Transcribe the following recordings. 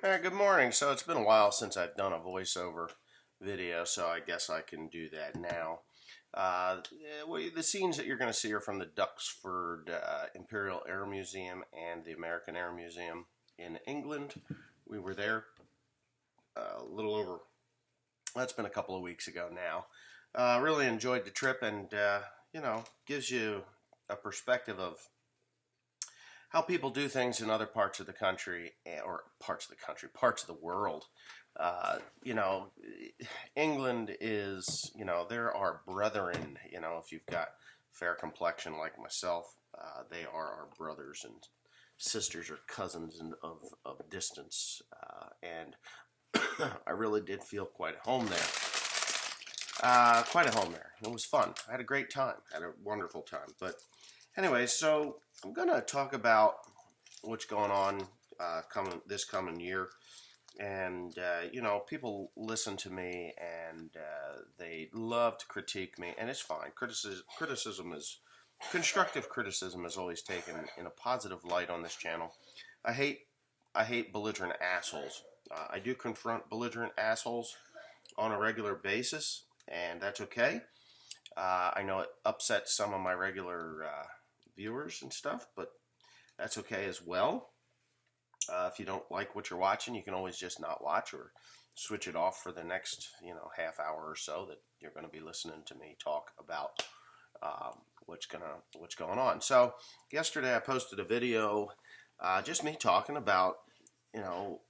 Good morning. So it's been a while since I've done a voiceover video, so I guess I can do that now. The scenes that you're going to see are from the Duxford Imperial Air Museum and the American Air Museum in England. We were there a little over, that's been a couple of weeks ago now. Really enjoyed the trip and, gives you a perspective of how people do things in other parts of the country, or parts of the world. Uh, you know, England is, there are brethren. If you've got fair complexion like myself, they are our brothers and sisters or cousins of distance. And I really did feel quite at home there. Quite at home there. It was fun. I had a great time. Had a wonderful time. But anyway, so I'm gonna talk about what's going on coming year, and people listen to me and they love to critique me, and it's fine. Criticism is constructive. Criticism is always taken in a positive light on this channel. I hate I hate belligerent assholes. I do confront belligerent assholes on a regular basis, and that's okay. I know it upsets some of my regular viewers and stuff, but that's okay as well. If you don't like what you're watching, you can always just not watch or switch it off for the next, half hour or so that you're going to be listening to me talk about what's going on. So yesterday I posted a video, just me talking about, you know,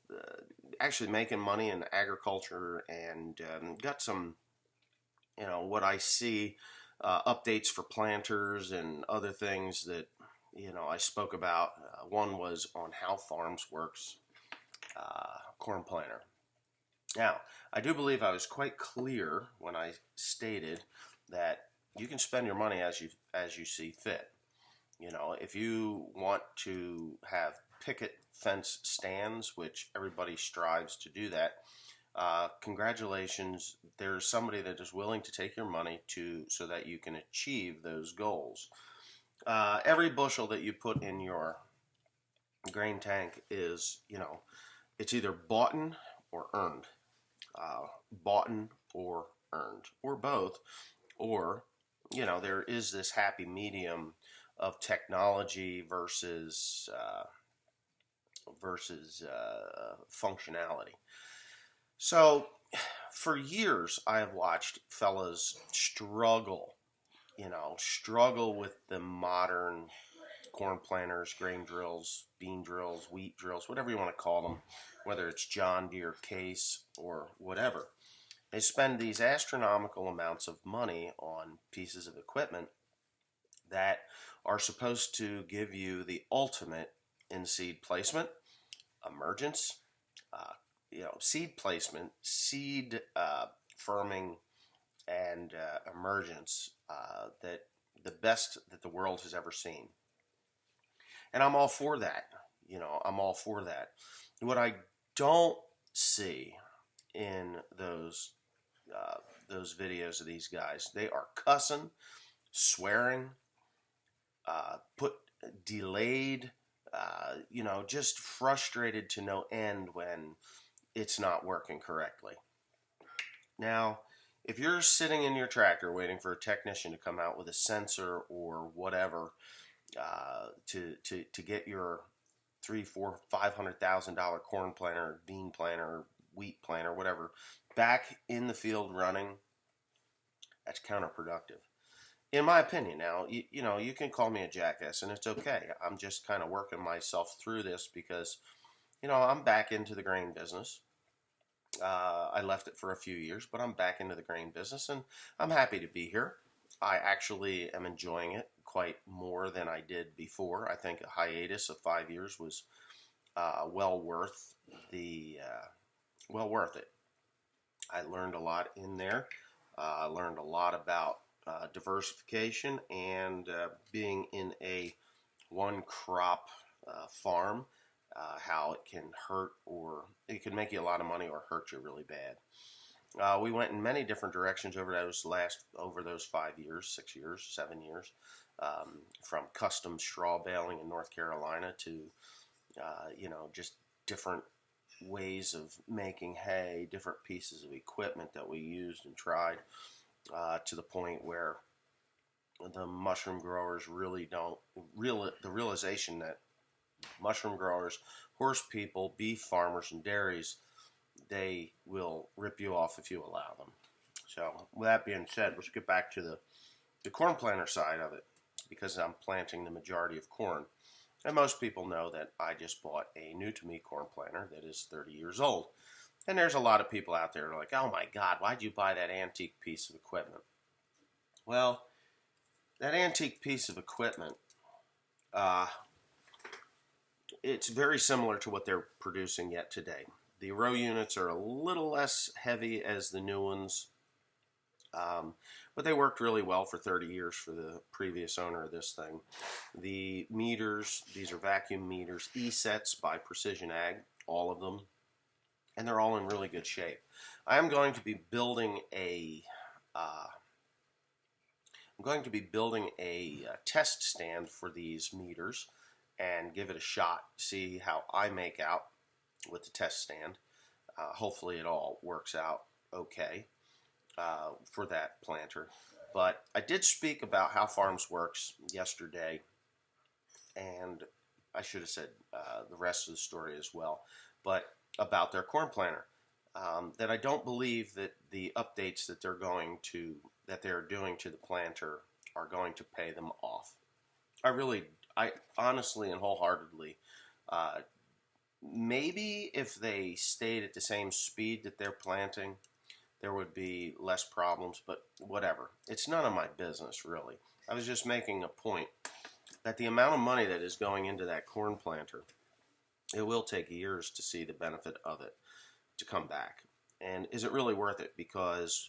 actually making money in agriculture, and got some, what I see, updates for planters and other things that, I spoke about. One was on How Farms Works, corn planter. Now, I do believe I was quite clear when I stated that you can spend your money as you see fit. If you want to have picket fence stands, which everybody strives to do that, congratulations. There's somebody that is willing to take your money so that you can achieve those goals. Every bushel that you put in your grain tank is, it's either bought or earned. Bought or earned, or both. Or, there is this happy medium of technology versus functionality. So, for years, I have watched fellas struggle with the modern corn planters, grain drills, bean drills, wheat drills, whatever you want to call them, whether it's John Deere, Case, or whatever. They spend these astronomical amounts of money on pieces of equipment that are supposed to give you the ultimate in seed placement, emergence, seed placement, seed firming, and emergence, that the best that the world has ever seen. And I'm all for that. I'm all for that. What I don't see in those videos of these guys, they are cussing, swearing, put delayed, just frustrated to no end when it's not working correctly. Now, if you're sitting in your tractor waiting for a technician to come out with a sensor or whatever, to get your $300,000, $400,000, $500,000 corn planter, bean planter, wheat planter, whatever, back in the field running, that's counterproductive, in my opinion. Now, you can call me a jackass, and it's okay. I'm just kind of working myself through this because, I'm back into the grain business. I left it for a few years, but I'm back into the grain business, and I'm happy to be here. I actually am enjoying it quite more than I did before. I think a hiatus of 5 years was well worth it. I learned a lot in there. I learned a lot about diversification and being in a one crop farm, how it can hurt, or it can make you a lot of money or hurt you really bad. We went in many different directions over those 5 years, 6 years, 7 years, from custom straw baling in North Carolina to, just different ways of making hay, different pieces of equipment that we used and tried, to the point where the mushroom growers really don't the realization that mushroom growers, horse people, beef farmers, and dairies, they will rip you off if you allow them. So with that being said, let's get back to the corn planter side of it, because I'm planting the majority of corn. And most people know that I just bought a new to me corn planter that is 30 years old. And there's a lot of people out there who are like, oh my God, why'd you buy that antique piece of equipment? Well, that antique piece of equipment, it's very similar to what they're producing yet today. The row units are a little less heavy as the new ones, but they worked really well for 30 years for the previous owner of this thing. The meters, these are vacuum meters, E-sets by Precision Ag, all of them, and they're all in really good shape. I am going to be building a test stand for these meters and give it a shot, see how I make out with the test stand. Hopefully it all works out okay for that planter. But I did speak about how Farms Works yesterday, and I should have said the rest of the story as well, but about their corn planter. That I don't believe that the updates that they're doing to the planter are going to pay them off. I honestly and wholeheartedly, maybe if they stayed at the same speed that they're planting, there would be less problems, but whatever. It's none of my business, really. I was just making a point that the amount of money that is going into that corn planter, it will take years to see the benefit of it to come back. And is it really worth it? Because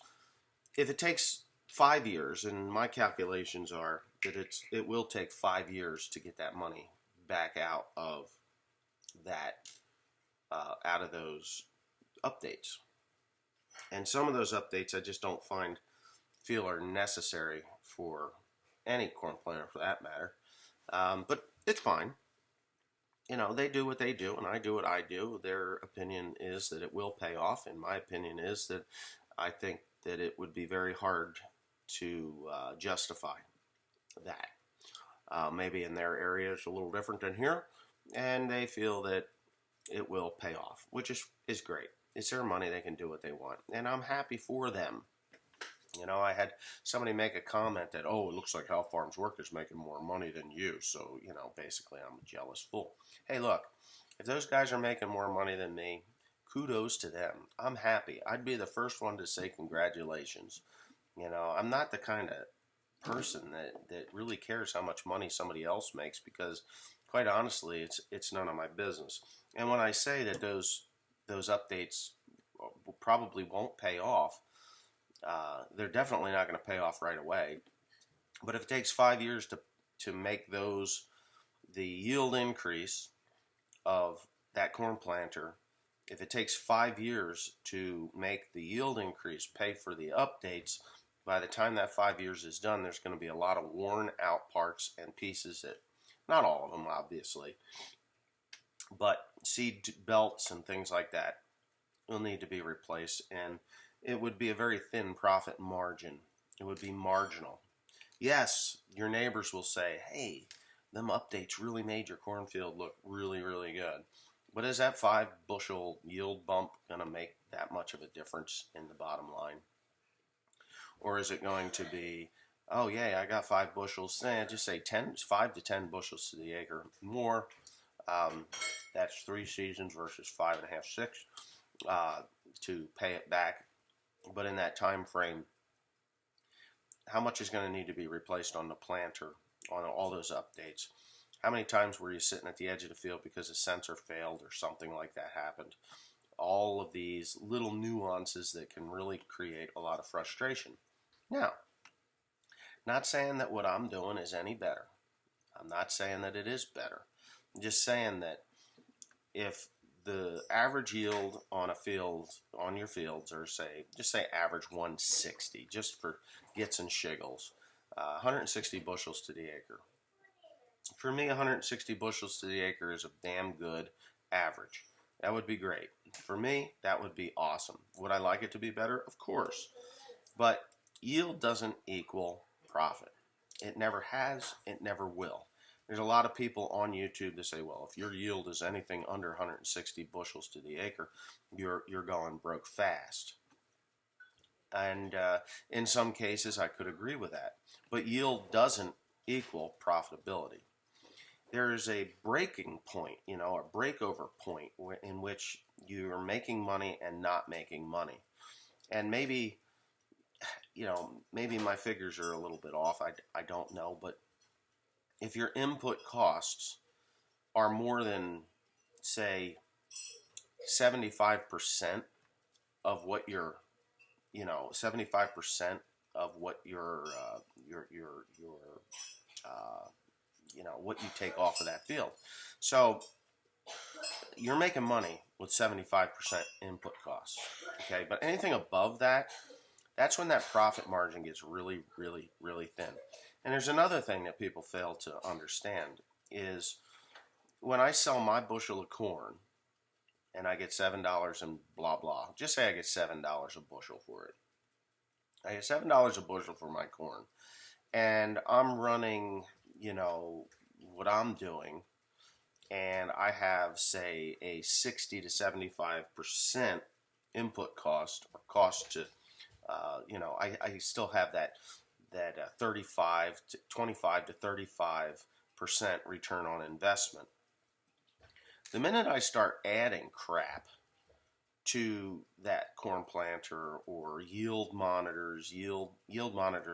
if it takes 5 years, and my calculations are that it will take 5 years to get that money back out of those updates. And some of those updates I just don't feel are necessary for any corn planter for that matter. But it's fine. You know, they do what they do, and I do what I do. Their opinion is that it will pay off, and my opinion is that I think that it would be very hard to justify that. Maybe in their area it's a little different than here, and they feel that it will pay off, which is great. It's their money. They can do what they want, and I'm happy for them. You know, I had somebody make a comment that, oh, it looks like How Farms Work is making more money than you. So, you know, basically I'm a jealous fool. Hey, look, if those guys are making more money than me, kudos to them. I'm happy. I'd be the first one to say congratulations. You know, I'm not the kind of person that really cares how much money somebody else makes, because quite honestly, it's none of my business. And when I say that those updates probably won't pay off, they're definitely not going to pay off right away. But if it takes 5 years to make the yield increase of that corn planter, if it takes 5 years to make the yield increase pay for the updates, by the time that 5 years is done, there's going to be a lot of worn out parts and pieces that, not all of them obviously, but seed belts and things like that will need to be replaced, and it would be a very thin profit margin. It would be marginal. Yes, your neighbors will say, hey, them updates really made your cornfield look really, really good. But is that 5 bushel yield bump going to make that much of a difference in the bottom line? Or is it going to be, oh yeah, I got 5 bushels, just say 5 to 10 bushels to the acre more. That's 3 seasons versus 5.5, 6 to pay it back. But in that time frame, how much is going to need to be replaced on the planter on all those updates? How many times were you sitting at the edge of the field because a sensor failed or something like that happened? All of these little nuances that can really create a lot of frustration. Now, not saying that what I'm doing is any better. I'm not saying that it is better. I'm just saying that if the average yield on your fields, or just say average 160, just for gits and shiggles, 160 bushels to the acre. For me, 160 bushels to the acre is a damn good average. That would be great. For me, that would be awesome. Would I like it to be better? Of course. But yield doesn't equal profit. It never has, it never will. There's a lot of people on YouTube that say, well, if your yield is anything under 160 bushels to the acre, you're going broke fast. And in some cases, I could agree with that. But yield doesn't equal profitability. There is a breaking point, a breakover point in which you're making money and not making money. And maybe my figures are a little bit off. I don't know. But if your input costs are more than, say, 75% of what your 75% of what what you take off of that field. So you're making money with 75% input costs. Okay, but anything above that, that's when that profit margin gets really, really, really thin. And there's another thing that people fail to understand is when I sell my bushel of corn and I get $7 and blah, blah, just say I get $7 a bushel for it. I get $7 a bushel for my corn. And I'm running, what I'm doing, and I have, say, a 60 to 75% input cost, or cost to, I still have that 25 to 35% return on investment. The minute I start adding crap to that corn planter or yield monitors are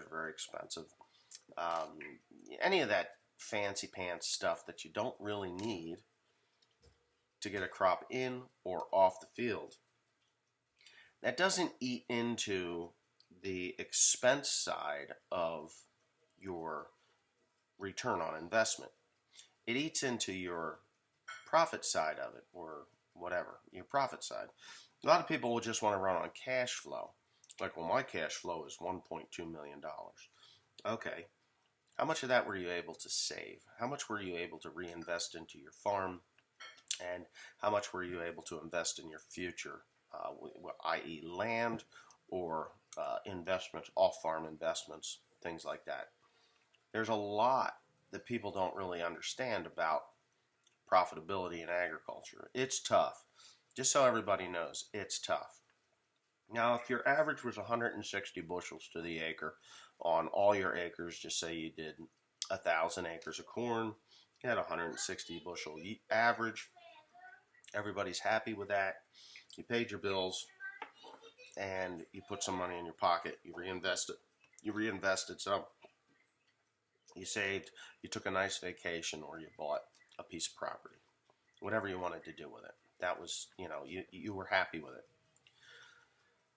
very expensive. Any of that fancy pants stuff that you don't really need to get a crop in or off the field, that doesn't eat into the expense side of your return on investment. It eats into your profit side of it, or whatever, your profit side. A lot of people will just want to run on cash flow. Like, well, my cash flow is $1.2 million. Okay. How much of that were you able to save? How much were you able to reinvest into your farm? And how much were you able to invest in your future, i.e. land or investments, off-farm investments, things like that? There's a lot that people don't really understand about profitability in agriculture. It's tough. Just so everybody knows, it's tough. Now, if your average was 160 bushels to the acre on all your acres, just say you did 1,000 acres of corn, you had 160 bushel average. Everybody's happy with that. You paid your bills, and you put some money in your pocket. You reinvested some. You saved. You took a nice vacation, or you bought a piece of property. Whatever you wanted to do with it. That was, you were happy with it.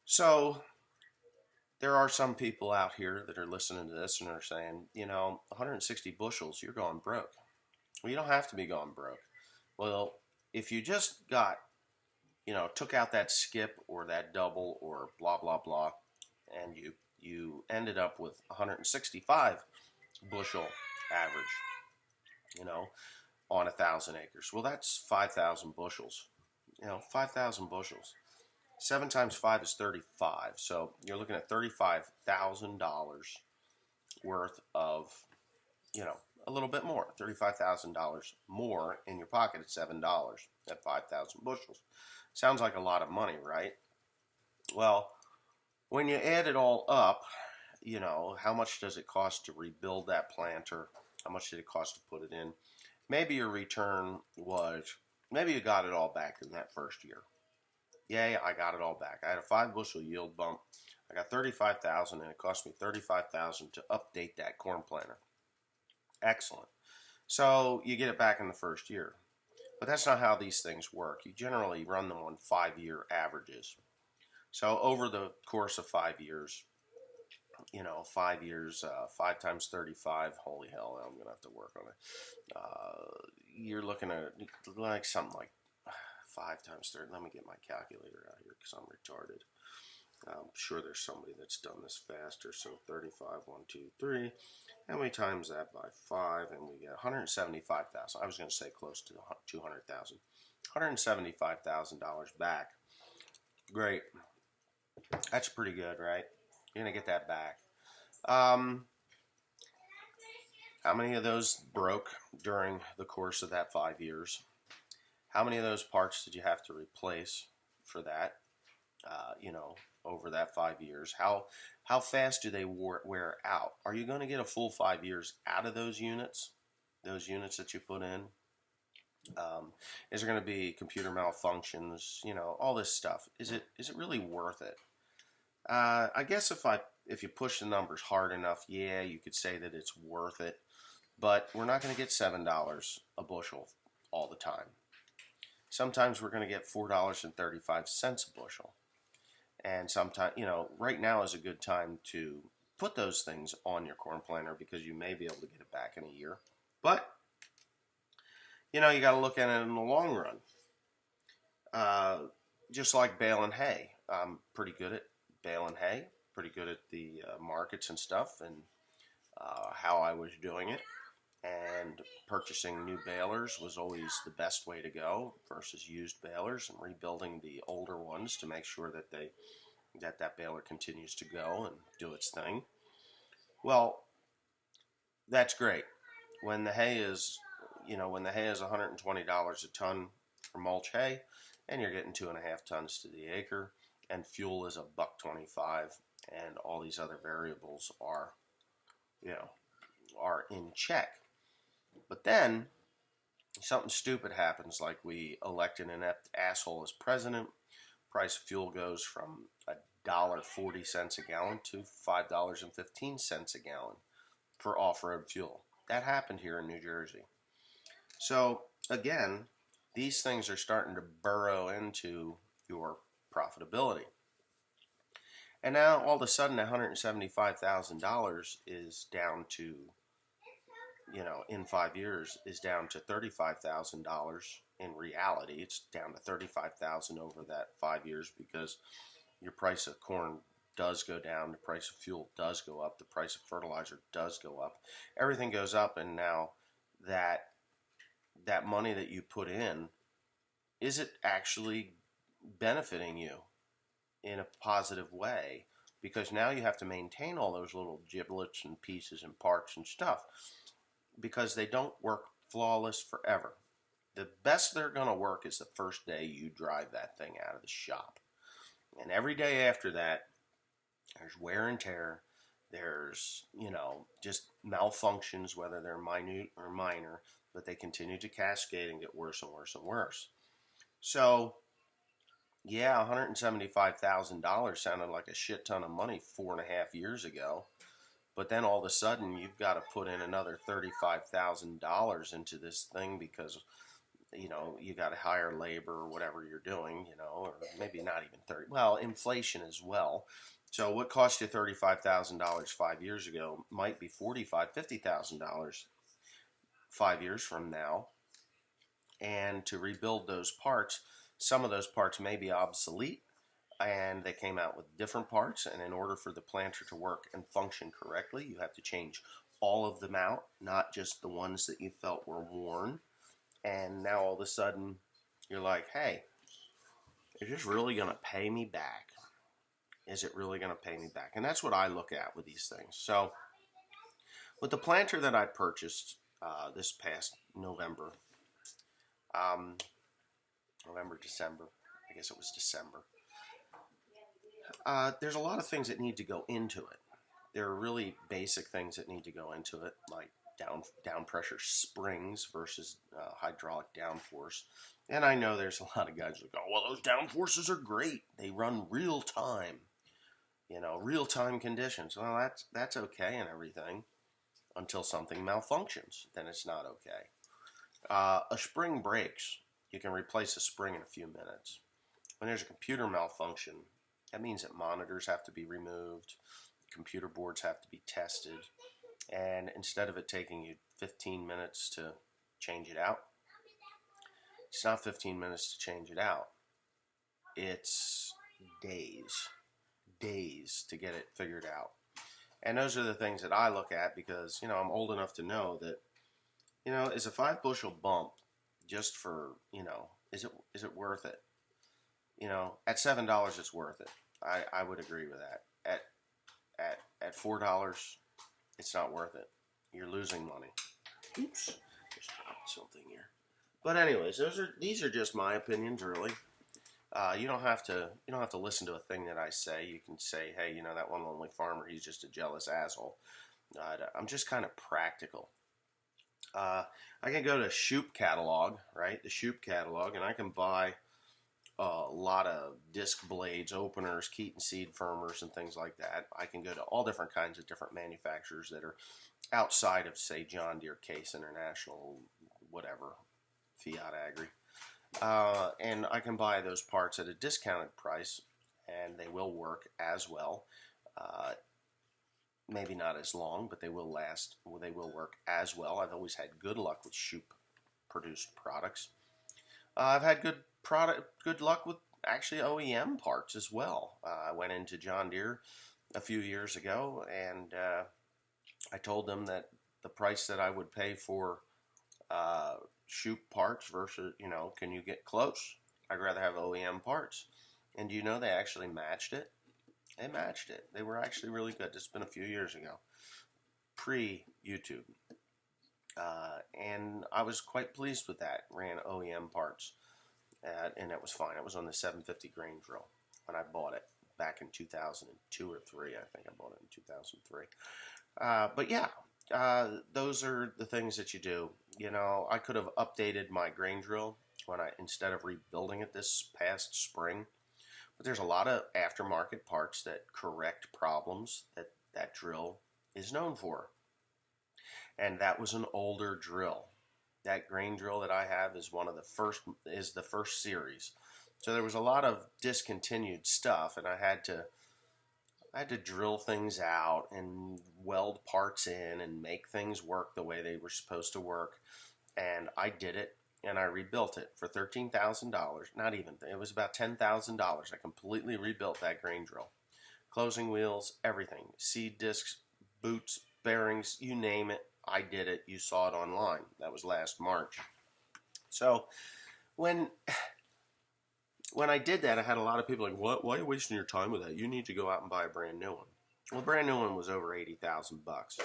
So there are some people out here that are listening to this and are saying, 160 bushels, you're going broke. Well, you don't have to be going broke. Well, if you just got, took out that skip or that double or blah, blah, blah, and you ended up with 165 bushel average, on 1,000 acres. Well, that's 5,000 bushels. 5,000 bushels. 7 times 5 is 35. So you're looking at $35,000 worth of, a little bit more. $35,000 more in your pocket at $7 at 5,000 bushels. Sounds like a lot of money, right? Well, when you add it all up, how much does it cost to rebuild that planter? How much did it cost to put it in? Maybe your return was, maybe you got it all back in that first year. Yay, I got it all back. I had a 5 bushel yield bump. I got $35,000, and it cost me $35,000 to update that corn planter. Excellent. So you get it back in the first year. But that's not how these things work. You generally run them on 5-year averages. So over the course of 5 years, 5 years, 5 times 35, holy hell, I'm going to have to work on it. You're looking at like something like 5 times 30. Let me get my calculator out here because I'm retarded. I'm sure there's somebody that's done this faster. So 35, 1, 2, 3. And we times that by 5, and we get 175,000. I was going to say close to 200,000. $175,000 back. Great. That's pretty good, right? You're going to get that back. Um, how many of those broke during the course of that 5 years? How many of those parts did you have to replace for that, over that 5 years? How fast do they wear out? Are you going to get a full 5 years out of those units that you put in? Is there going to be computer malfunctions? All this stuff. Is it really worth it? I guess if you push the numbers hard enough, yeah, you could say that it's worth it. But we're not going to get $7 a bushel all the time. Sometimes we're going to get $4.35 a bushel. And sometimes, right now is a good time to put those things on your corn planter because you may be able to get it back in a year. But, you got to look at it in the long run. Just like baling hay. I'm pretty good at baling hay, pretty good at the markets and stuff and how I was doing it. And purchasing new balers was always the best way to go versus used balers, and rebuilding the older ones to make sure that that baler continues to go and do its thing. Well, that's great. When the hay is $120 a ton for mulch hay, and you're getting 2.5 tons to the acre, and fuel is $1.25, and all these other variables are in check. But then something stupid happens, like we elect an inept asshole as president. Price of fuel goes from $1.40 a gallon to $5.15 a gallon for off-road fuel. That happened here in New Jersey. So again, these things are starting to burrow into your profitability. And now all of a sudden $175,000 is down to, in 5 years is down to $35,000. In reality, it's down to $35,000 over that 5 years because your price of corn does go down, the price of fuel does go up, the price of fertilizer does go up. Everything goes up, and now that money that you put in, is it actually benefiting you in a positive way? Because now you have to maintain all those little giblets and pieces and parts and stuff, because they don't work flawless forever. The best they're going to work is the first day you drive that thing out of the shop. And every day after that, there's wear and tear. There's, just malfunctions, whether they're minute or minor, but they continue to cascade and get worse and worse and worse. So, yeah, $175,000 sounded like a shit ton of money 4.5 years ago. But then all of a sudden, you've got to put in another $35,000 into this thing because, you got to hire labor or whatever you're doing, or maybe not even 30. Well, inflation as well. So what cost you $35,000 5 years ago might be $45,000, $50,000 5 years from now. And to rebuild those parts, some of those parts may be obsolete, and they came out with different parts, and in order for the planter to work and function correctly, you have to change all of them out, not just the ones that you felt were worn. And now all of a sudden, you're like, hey, is this really going to pay me back? Is it really going to pay me back? And that's what I look at with these things. So with the planter that I purchased this past November, December, I guess it was December, there's a lot of things that need to go into it. There are really basic things that need to go into it, like down pressure springs versus hydraulic downforce. And I know there's a lot of guys who go, well, those downforces are great. They run real time, real time conditions. Well, that's okay and everything until something malfunctions. Then it's not okay. A spring breaks. You can replace a spring in a few minutes. When there's a computer malfunction, that means that monitors have to be removed, computer boards have to be tested, and instead of it taking you 15 minutes to change it out, it's not 15 minutes to change it out. It's days to get it figured out. And those are the things that I look at because, I'm old enough to know that, is a 5 bushel bump just for, Is it worth it? You know, at $7, it's worth it. I would agree with that. At $4, it's not worth it. You're losing money. Oops, just dropped something here. But anyways, these are just my opinions, really. You don't have to listen to a thing that I say. You can say, hey, you know, that one lonely farmer, he's just a jealous asshole. I'm just kind of practical. I can go to Shoop catalog, right? The Shoop catalog, and I can buy a lot of disc blades, openers, Keaton seed firmers, and things like that. I can go to all different kinds of different manufacturers that are outside of, say, John Deere, Case International, whatever, Fiat Agri. And I can buy those parts at a discounted price, and they will work as well. Maybe not as long, but they will last. They will work as well. I've always had good luck with Shoop produced products. I've had good luck with actually OEM parts as well. I went into John Deere a few years ago, and I told them that the price that I would pay for Shoop parts versus, you know, can you get close? I'd rather have OEM parts. And do you know they actually matched it? They matched it. They were actually really good. This has been a few years ago, pre-YouTube. And I was quite pleased with that. Ran OEM parts, and it was fine. It was on the 750 grain drill when I bought it back in 2002 or 3. I think I bought it in 2003. But yeah, those are the things that you do. You know, I could have updated my grain drill instead of rebuilding it this past spring. But there's a lot of aftermarket parts that correct problems that drill is known for. And that was an older drill. That grain drill that I have is the first series. So there was a lot of discontinued stuff, and I had to drill things out and weld parts in and make things work the way they were supposed to work. And I did it, and I rebuilt it for $13,000. Not even. It was about $10,000. I completely rebuilt that grain drill. Closing wheels, everything. Seed discs, boots, bearings, you name it. I did it. You saw it online. That was last March. So when I did that, I had a lot of people like, "What? Why are you wasting your time with that? You need to go out and buy a brand new one." Well, a brand new one was over $80,000,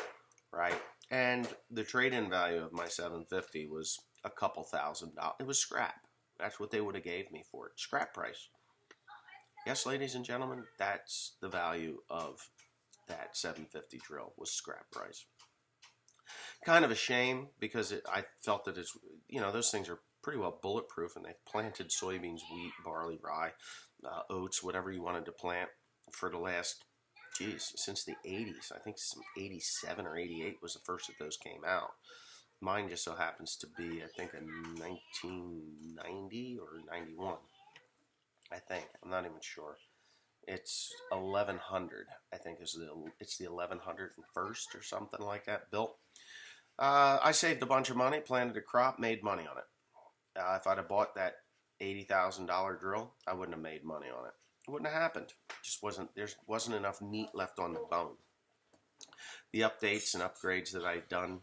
right? And the trade-in value of my 750 was a couple $1,000. It was scrap. That's what they would have gave me for it. Scrap price. Yes, ladies and gentlemen, that's the value of that 750 drill, was scrap price. Kind of a shame, because I felt that it's, you know, those things are pretty well bulletproof, and they've planted soybeans, wheat, barley, rye, oats, whatever you wanted to plant for the last, since the 80s. I think some 87 or 88 was the first that those came out. Mine just so happens to be, I think, a 1990 or 91. I think. I'm not even sure. It's 1100. I think it's the 1101st or something like that built. I saved a bunch of money, planted a crop, made money on it. If I'd have bought that $80,000 drill, I wouldn't have made money on it. It wouldn't have happened. There wasn't enough meat left on the bone. The updates and upgrades that I'd done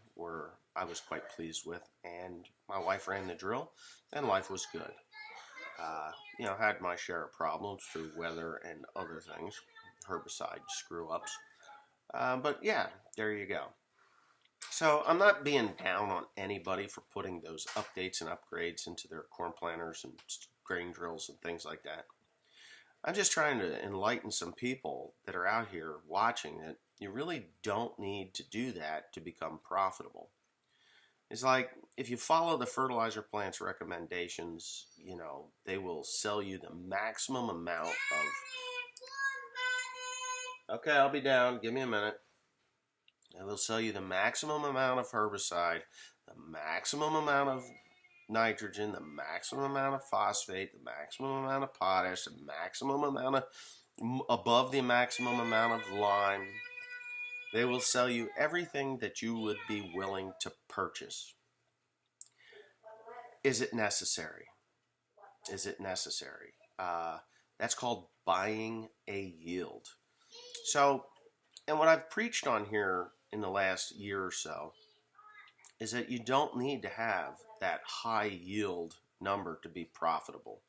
I was quite pleased with, and my wife ran the drill, and life was good. You know, had my share of problems through weather and other things, herbicide screw-ups. But yeah, there you go. So I'm not being down on anybody for putting those updates and upgrades into their corn planters and grain drills and things like that. I'm just trying to enlighten some people that are out here watching that you really don't need to do that to become profitable. It's like, if you follow the fertilizer plant's recommendations, you know, they will sell you the maximum amount of... Okay, I'll be down. Give me a minute. They will sell you the maximum amount of herbicide, the maximum amount of nitrogen, the maximum amount of phosphate, the maximum amount of potash, the maximum amount of... above the maximum amount of lime. They will sell you everything that you would be willing to purchase. Is it necessary? Is it necessary? That's called buying a yield. So, and what I've preached on here in the last year or so is that you don't need to have that high yield number to be profitable.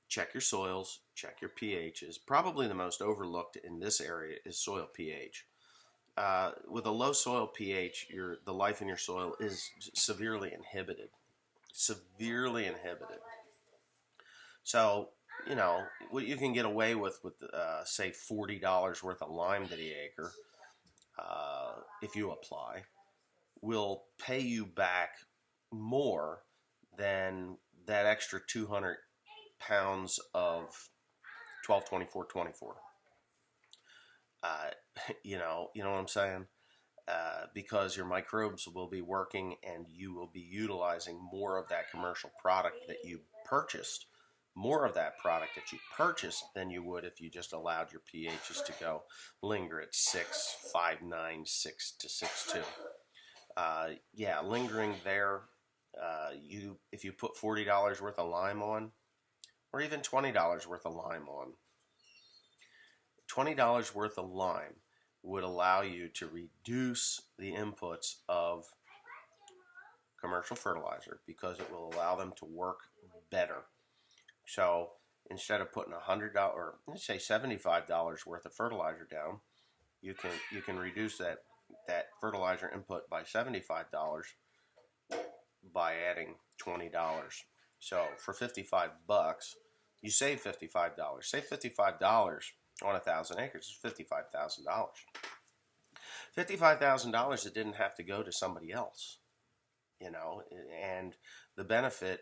Check your soils, check your pHs. Probably the most overlooked in this area is soil pH. With a low soil pH, the life in your soil is severely inhibited. Severely inhibited. So, what you can get away with say, $40 worth of lime to the acre, if you apply, will pay you back more than that extra 200 pounds of 12-24-24. You know what I'm saying? Because your microbes will be working and you will be utilizing more of that commercial product that you purchased, more of that product that you purchased than you would if you just allowed your pHs to go linger at 6, 5.9, 6 to 6.2. Yeah, lingering there. If you put $40 worth of lime on, or even $20 worth of lime on, $20 worth of lime would allow you to reduce the inputs of commercial fertilizer because it will allow them to work better. So instead of putting $100 or let's say $75 worth of fertilizer down, you can reduce that fertilizer input by $75 by adding $20. So for $55, you save $55. Save $55 on 1,000 acres is $55,000. $55,000 that didn't have to go to somebody else, and the benefit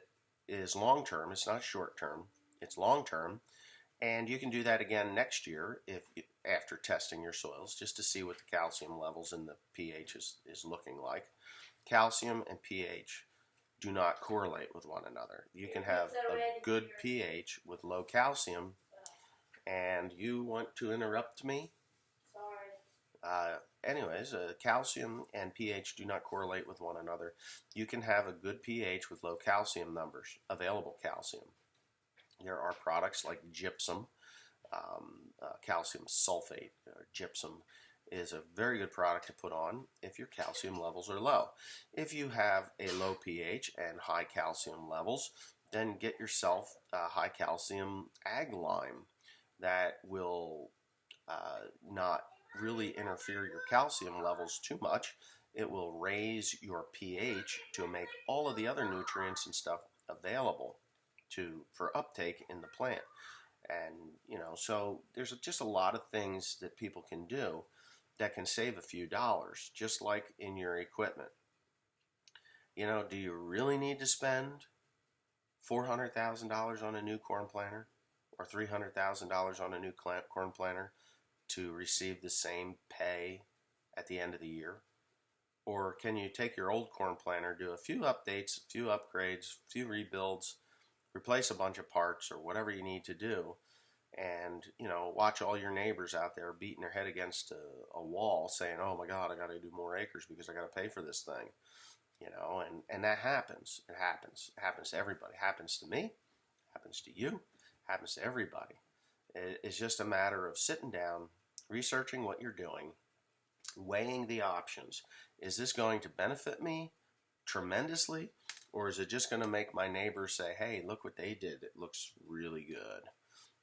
is long term. It's not short term. It's long term, and you can do that again next year after testing your soils just to see what the calcium levels and the pH is looking like. Calcium and pH do not correlate with one another. You can have a good pH with low calcium. And you want to interrupt me? Sorry. Anyways, calcium and pH do not correlate with one another. You can have a good pH with low calcium numbers, available calcium. There are products like gypsum, calcium sulfate. Gypsum is a very good product to put on if your calcium levels are low. If you have a low pH and high calcium levels, then get yourself a high calcium ag lime that will not really interfere your calcium levels too much. It will raise your pH to make all of the other nutrients and stuff available for uptake in the plant. And, so there's just a lot of things that people can do that can save a few dollars, just like in your equipment. Do you really need to spend $400,000 on a new corn planter or $300,000 on a new corn planter to receive the same pay at the end of the year? Or can you take your old corn planter, do a few updates, a few upgrades, a few rebuilds, replace a bunch of parts or whatever you need to do, and watch all your neighbors out there beating their head against a wall saying, oh my God, I got to do more acres because I got to pay for this thing. And that happens. It happens. It happens to everybody. It happens to me. It happens to you. It happens to everybody. It's just a matter of sitting down, researching what you're doing, weighing the options. Is this going to benefit me tremendously, or is it just going to make my neighbors say, hey, look what they did. It looks really good.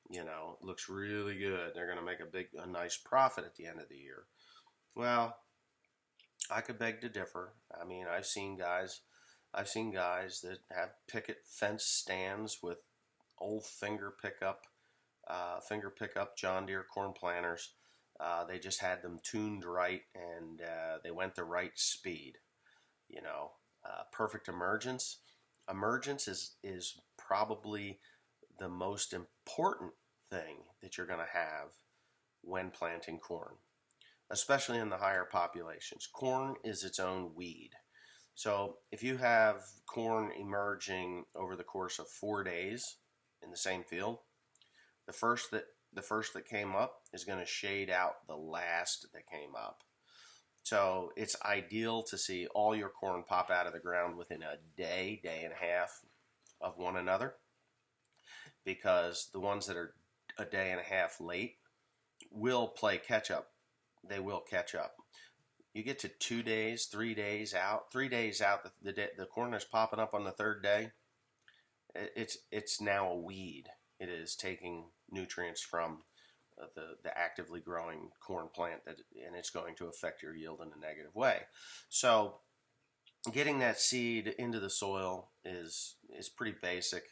It looks really good. They're going to make a nice profit at the end of the year. Well, I could beg to differ. I mean, I've seen guys that have picket fence stands with old finger pickup John Deere corn planters. They just had them tuned right, and they went the right speed. Perfect emergence. Emergence is probably the most important thing that you're going to have when planting corn, especially in the higher populations. Corn is its own weed. So if you have corn emerging over the course of 4 days in the same field, the first that came up is going to shade out the last that came up. So it's ideal to see all your corn pop out of the ground within a day and a half of one another, because the ones that are a day and a half late will play catch up. They will catch up. you get to 2 days, 3 days out. 3 days out, the corn is popping up on the third day. It's now a weed. It is taking nutrients from the actively growing corn plant and it's going to affect your yield in a negative way. So getting that seed into the soil is pretty basic.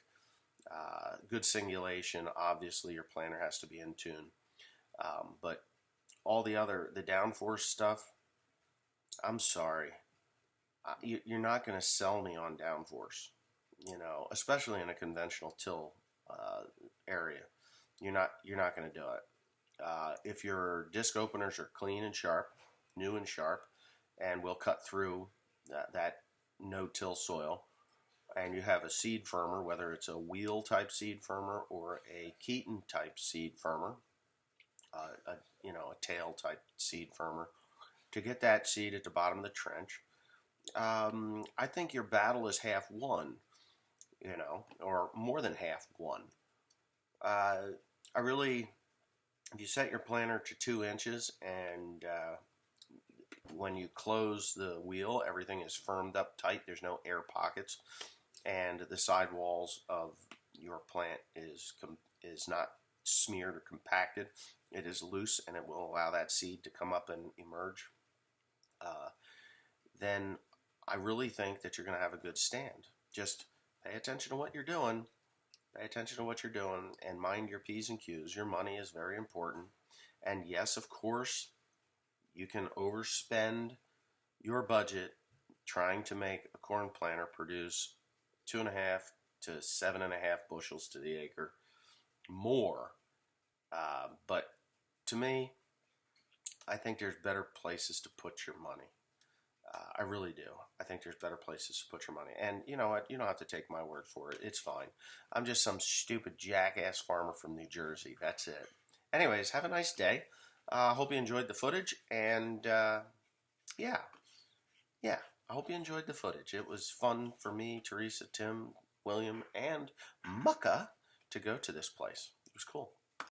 Good singulation. Obviously, your planter has to be in tune. But all the downforce stuff, I'm sorry. You're not going to sell me on downforce, especially in a conventional till area. You're not going to do it. If your disc openers are clean and sharp, new and sharp, and will cut through that no-till soil, and you have a seed firmer, whether it's a wheel type seed firmer or a Keaton type seed firmer, a tail type seed firmer, to get that seed at the bottom of the trench, I think your battle is half won, or more than half won. If you set your planter to 2 inches and when you close the wheel, everything is firmed up tight. There's no air pockets, and the side walls of your plant is not smeared or compacted. It is loose, and it will allow that seed to come up and emerge. Then I really think that you're going to have a good stand. Just pay attention to what you're doing. Pay attention to what you're doing and mind your P's and Q's. Your money is very important. And yes, of course, you can overspend your budget trying to make a corn planter produce 2.5 to 7.5 bushels to the acre more. But to me, I think there's better places to put your money. I really do. I think there's better places to put your money. And you know what? You don't have to take my word for it. It's fine. I'm just some stupid jackass farmer from New Jersey. That's it. Anyways, have a nice day. Hope you enjoyed the footage. And yeah. I hope you enjoyed the footage. It was fun for me, Teresa, Tim, William, and Mucka to go to this place. It was cool.